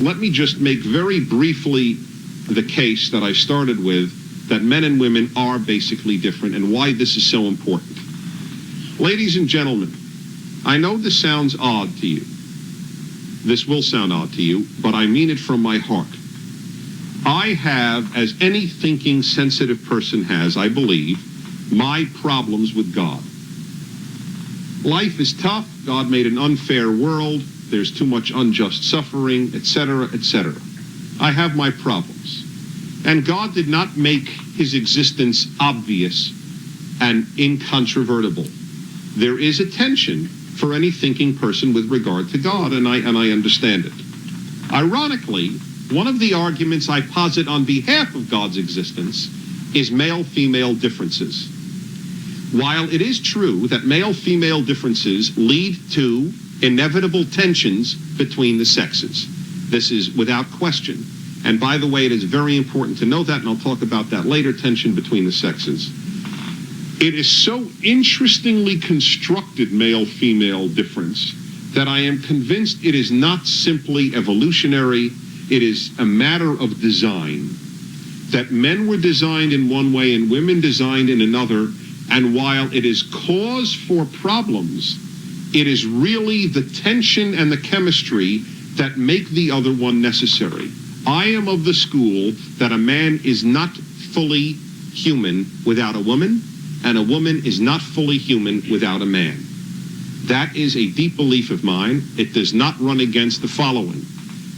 Let me just make very briefly the case that I started with, that men and women are basically different, and why this is so important. Ladies and gentlemen, I know this sounds odd to you. This will sound odd to you, but I mean it from my heart. I have, as any thinking, sensitive person has, I believe, my problems with God. Life is tough. God made an unfair world. There's too much unjust suffering, etc., etc. I have my problems. And God did not make his existence obvious and incontrovertible. There is a tension for any thinking person with regard to God, and I understand it. Ironically, one of the arguments I posit on behalf of God's existence is male-female differences. While it is true that male-female differences lead to inevitable tensions between the sexes, this is without question. And by the way, it is very important to know that, and I'll talk about that later, tension between the sexes. It is so interestingly constructed male-female difference that I am convinced it is not simply evolutionary, it is a matter of design. That men were designed in one way and women designed in another, and while it is cause for problems, it is really the tension and the chemistry that make the other one necessary. I am of the school that a man is not fully human without a woman, and a woman is not fully human without a man. That is a deep belief of mine. It does not run against the following.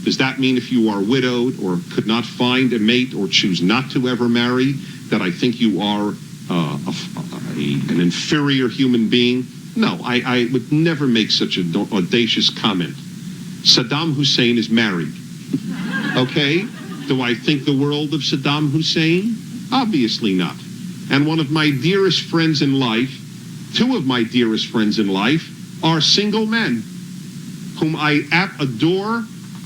Does that mean if you are widowed or could not find a mate or choose not to ever marry, that I think you are an inferior human being? No, I would never make such an audacious comment. Saddam Hussein is married. Okay? Do I think the world of Saddam Hussein? Obviously not. And one of my dearest friends in life, two of my dearest friends in life, are single men whom I adore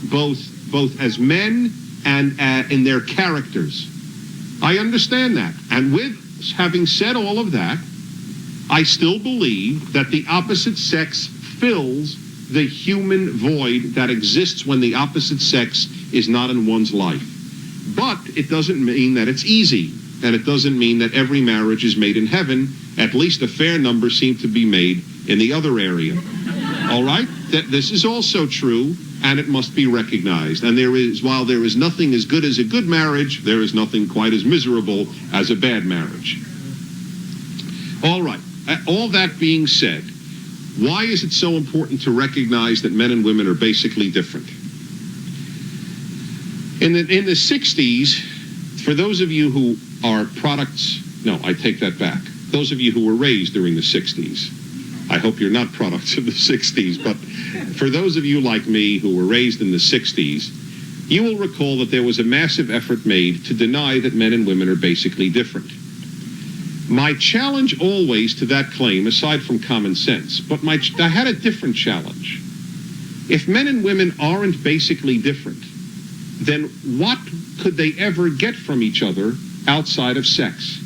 both as men and in their characters. I understand that. And with having said all of that, I still believe that the opposite sex fills the human void that exists when the opposite sex is not in one's life. But it doesn't mean that it's easy, and it doesn't mean that every marriage is made in heaven. At least a fair number seem to be made in the other area. All right? That this is also true, and it must be recognized. And while there is nothing as good as a good marriage, there is nothing quite as miserable as a bad marriage. All right. All that being said, why is it so important to recognize that men and women are basically different? In the 60s, for those of you who are products, no, I take that back. Those of you who were raised during the 60s, I hope you're not products of the 60s, but for those of you like me who were raised in the 60s, you will recall that there was a massive effort made to deny that men and women are basically different. My challenge always to that claim, aside from common sense, but I had a different challenge. If men and women aren't basically different, then what could they ever get from each other outside of sex?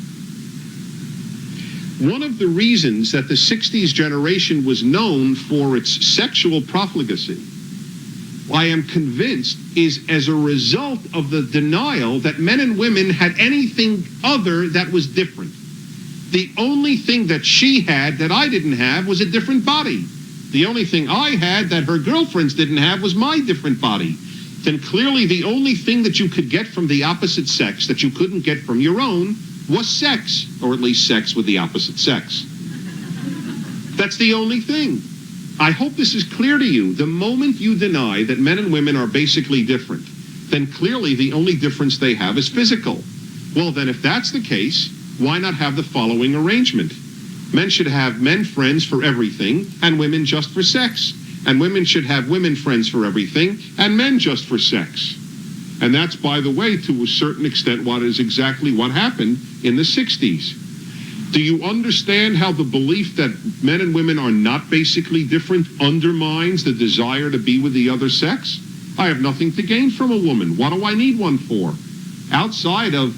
One of the reasons that the 60s generation was known for its sexual profligacy, I am convinced, is as a result of the denial that men and women had anything other that was different. The only thing that she had that I didn't have was a different body. The only thing I had that her girlfriends didn't have was my different body. Then clearly the only thing that you could get from the opposite sex that you couldn't get from your own was sex, or at least sex with the opposite sex. That's the only thing. I hope this is clear to you. The moment you deny that men and women are basically different, then clearly the only difference they have is physical. Well, then if that's the case, why not have the following arrangement? Men should have men friends for everything and women just for sex. And women should have women friends for everything and men just for sex. And that's, by the way, to a certain extent, what is exactly what happened in the 60s. Do you understand how the belief that men and women are not basically different undermines the desire to be with the other sex? I have nothing to gain from a woman. What do I need one for? Outside of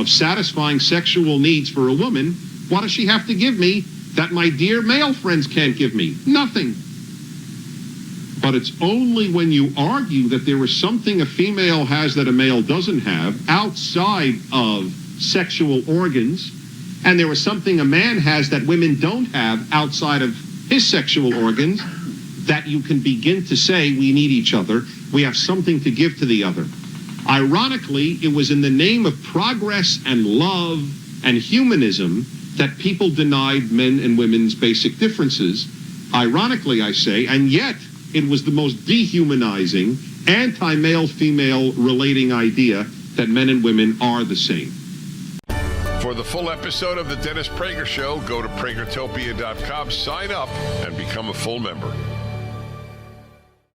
satisfying sexual needs for a woman, what does she have to give me that my dear male friends can't give me? Nothing. But it's only when you argue that there is something a female has that a male doesn't have outside of sexual organs, and there is something a man has that women don't have outside of his sexual organs, that you can begin to say we need each other, we have something to give to the other. Ironically, it was in the name of progress and love and humanism that people denied men and women's basic differences. Ironically, I say, and yet it was the most dehumanizing, anti-male-female relating idea that men and women are the same. For the full episode of The Dennis Prager Show, go to Pragertopia.com, sign up, and become a full member.